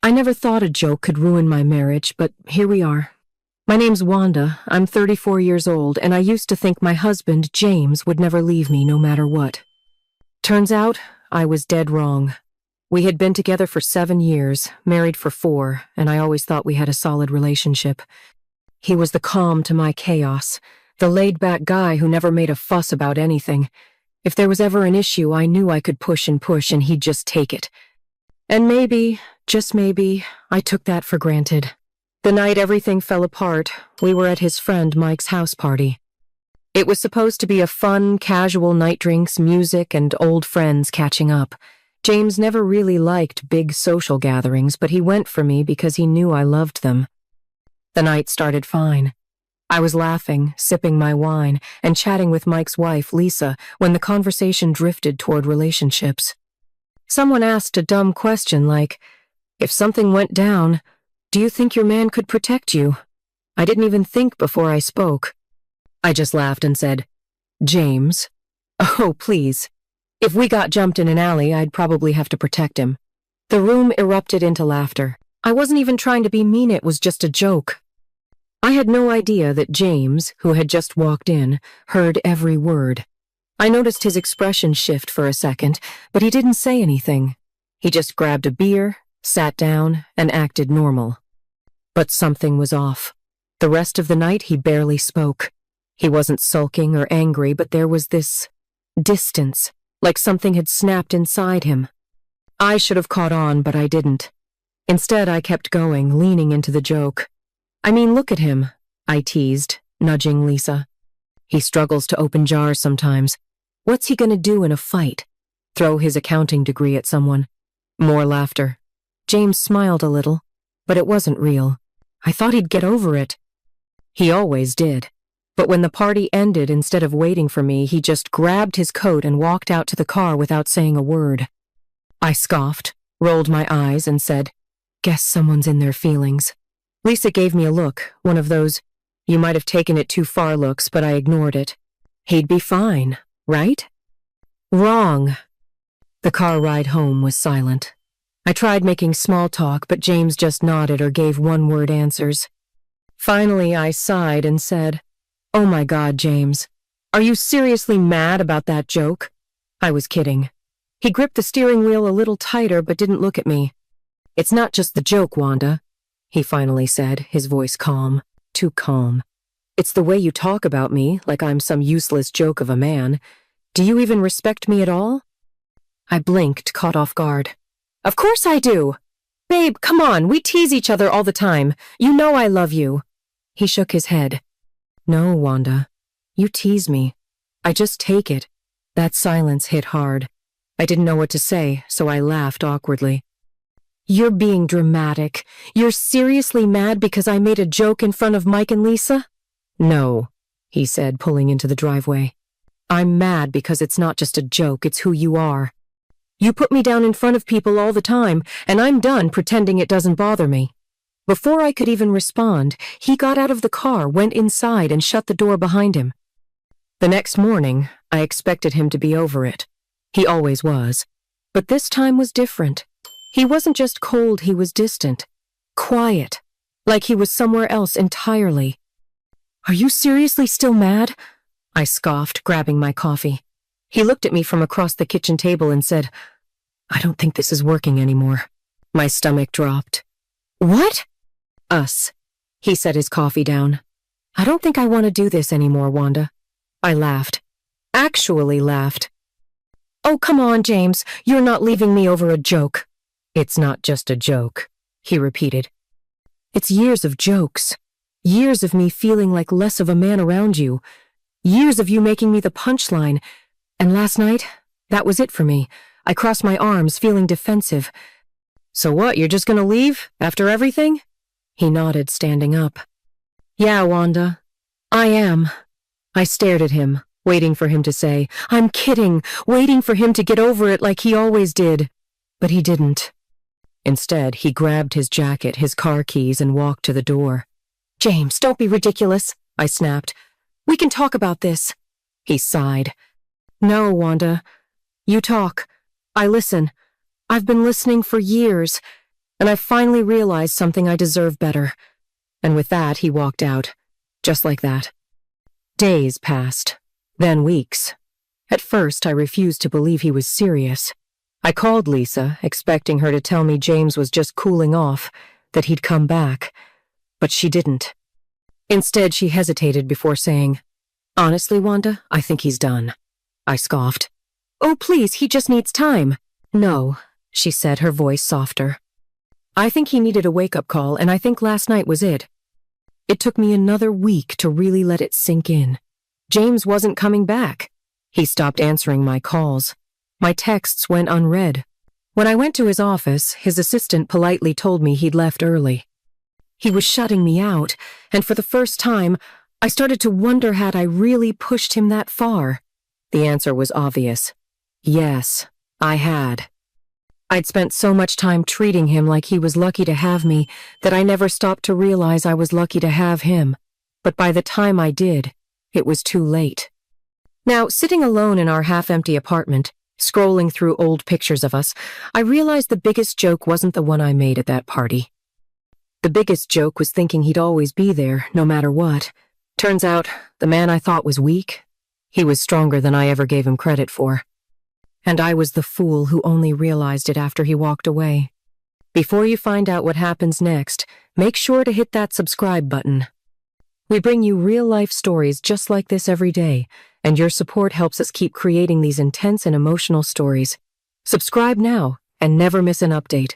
I never thought a joke could ruin my marriage, but here we are. My name's Wanda, I'm 34 years old, and I used to think my husband, James, would never leave me no matter what. Turns out, I was dead wrong. We had been together for 7 years, married for 4, and I always thought we had a solid relationship. He was the calm to my chaos, the laid-back guy who never made a fuss about anything. If there was ever an issue, I knew I could push and he'd just take it. And maybe, just maybe, I took that for granted. The night everything fell apart, we were at his friend Mike's house party. It was supposed to be a fun, casual night, drinks, music, and old friends catching up. James never really liked big social gatherings, but he went for me because he knew I loved them. The night started fine. I was laughing, sipping my wine, and chatting with Mike's wife, Lisa, when the conversation drifted toward relationships. Someone asked a dumb question like, "If something went down, do you think your man could protect you?" I didn't even think before I spoke. I just laughed and said, "James? Oh, please. If we got jumped in an alley, I'd probably have to protect him." The room erupted into laughter. I wasn't even trying to be mean, it was just a joke. I had no idea that James, who had just walked in, heard every word. I noticed his expression shift for a second, but he didn't say anything. He just grabbed a beer, sat down, and acted normal. But something was off. The rest of the night he barely spoke. He wasn't sulking or angry, but there was this distance, like something had snapped inside him. I should have caught on, but I didn't. Instead, I kept going, leaning into the joke. "I mean, look at him," I teased, nudging Lisa. "He struggles to open jars sometimes. What's he gonna do in a fight? Throw his accounting degree at someone?" More laughter. James smiled a little, but it wasn't real. I thought he'd get over it. He always did. But when the party ended, instead of waiting for me, he just grabbed his coat and walked out to the car without saying a word. I scoffed, rolled my eyes, and said, "Guess someone's in their feelings." Lisa gave me a look, one of those, "You might have taken it too far" looks, but I ignored it. He'd be fine, right? Wrong. The car ride home was silent. I tried making small talk, but James just nodded or gave one-word answers. Finally, I sighed and said, "Oh my God, James. Are you seriously mad about that joke?" I was kidding. He gripped the steering wheel a little tighter but didn't look at me. "It's not just the joke, Wanda," he finally said, his voice calm, too calm. "It's the way you talk about me, like I'm some useless joke of a man. Do you even respect me at all?" I blinked, caught off guard. "Of course I do. Babe, come on, we tease each other all the time. You know I love you." He shook his head. "No, Wanda. You tease me. I just take it." That silence hit hard. I didn't know what to say, so I laughed awkwardly. "You're being dramatic. You're seriously mad because I made a joke in front of Mike and Lisa?" "No," he said, pulling into the driveway. "I'm mad because it's not just a joke, it's who you are. You put me down in front of people all the time, and I'm done pretending it doesn't bother me." Before I could even respond, he got out of the car, went inside, and shut the door behind him. The next morning, I expected him to be over it. He always was. But this time was different. He wasn't just cold, he was distant. Quiet. Like he was somewhere else entirely. "Are you seriously still mad?" I scoffed, grabbing my coffee. He looked at me from across the kitchen table and said, "I don't think this is working anymore." My stomach dropped. "What?" "Us." He set his coffee down. "I don't think I want to do this anymore, Wanda." I laughed. Actually laughed. "Oh, come on, James. You're not leaving me over a joke." "It's not just a joke," he repeated. "It's years of jokes. Years of me feeling like less of a man around you. Years of you making me the punchline. And last night, that was it for me. I crossed my arms, feeling defensive. So what, you're just gonna leave, after everything?" He nodded, standing up. "Yeah, Wanda, I am." I stared at him, waiting for him to say, "I'm kidding," waiting for him to get over it like he always did. But he didn't. Instead, he grabbed his jacket, his car keys, and walked to the door. "James, don't be ridiculous," I snapped. "We can talk about this." He sighed. "No, Wanda. You talk. I listen. I've been listening for years. And I finally realized something I deserve better. And with that, he walked out. Just like that. Days passed. Then weeks. At first, I refused to believe he was serious. I called Lisa, expecting her to tell me James was just cooling off, that he'd come back. But she didn't. Instead, she hesitated before saying, "Honestly, Wanda, I think he's done." I scoffed. "Oh, please, he just needs time." "No," she said, her voice softer. "I think he needed a wake-up call, and I think last night was it." It took me another week to really let it sink in. James wasn't coming back. He stopped answering my calls. My texts went unread. When I went to his office, his assistant politely told me he'd left early. He was shutting me out, and for the first time, I started to wonder had I really pushed him that far. The answer was obvious. Yes, I had. I'd spent so much time treating him like he was lucky to have me that I never stopped to realize I was lucky to have him. But by the time I did, it was too late. Now, sitting alone in our half-empty apartment, scrolling through old pictures of us, I realized the biggest joke wasn't the one I made at that party. The biggest joke was thinking he'd always be there, no matter what. Turns out, the man I thought was weak, he was stronger than I ever gave him credit for. And I was the fool who only realized it after he walked away. Before you find out what happens next, make sure to hit that subscribe button. We bring you real-life stories just like this every day, and your support helps us keep creating these intense and emotional stories. Subscribe now and never miss an update.